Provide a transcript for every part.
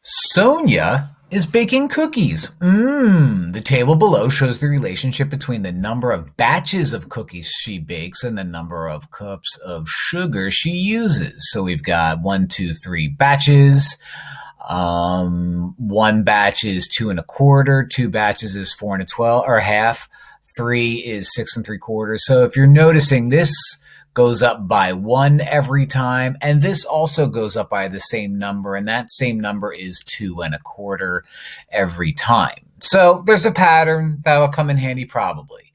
Sonia is baking cookies. The table below shows the relationship between the number of batches of cookies she bakes and the number of cups of sugar she uses. So we've got 1, 2, 3 batches. One batch is 2 1/4. 2 batches is 4 1/12 or half. 3 is 6 3/4. So if you're noticing, this goes up by 1 every time, and this also goes up by the same number, and that same number is 2 1/4 every time. So there's a pattern that'll come in handy probably.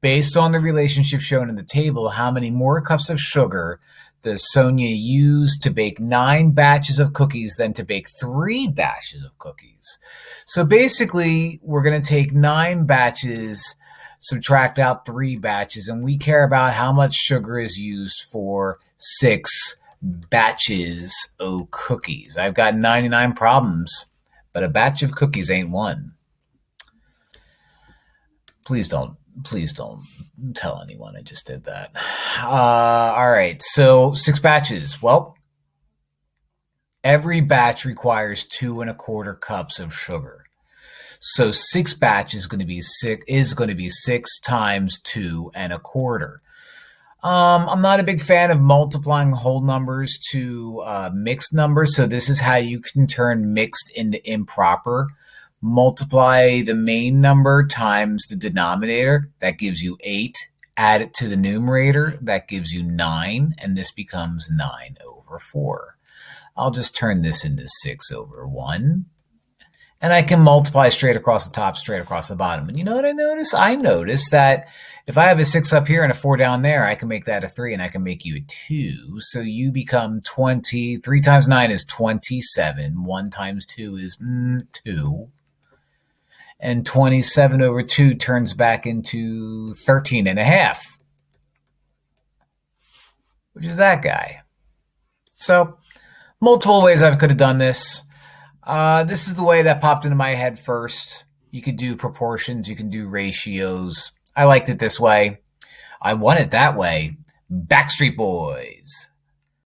Based on the relationship shown in the table, how many more cups of sugar does Sonia use to bake 9 batches of cookies than to bake 3 batches of cookies? So basically, we're going to take 9 batches, subtract out 3 batches, and we care about how much sugar is used for 6 batches of cookies. I've got 99 problems, but a batch of cookies ain't one. Please don't tell anyone I just did that. All right, so 6 batches. Well, every batch requires 2 1/4 cups of sugar. So 6 batches is going to be 6 times 2 1/4. I'm not a big fan of multiplying whole numbers to mixed numbers, so this is how you can turn mixed into improper. Multiply the main number times the denominator, that gives you 8. Add it to the numerator, that gives you 9, and this becomes 9/4. I'll just turn this into 6/1. And I can multiply straight across the top, straight across the bottom. And you know what I noticed? I noticed that if I have a 6 up here and a 4 down there, I can make that a 3 and I can make you a 2. So you become 20. 3 times 9 is 27. 1 times 2 is 2. And 27/2 turns back into 13.5, which is that guy. So multiple ways I could have done this. This is the way that popped into my head first. You could do proportions. You can do ratios. I liked it this way. I want it that way. Backstreet Boys.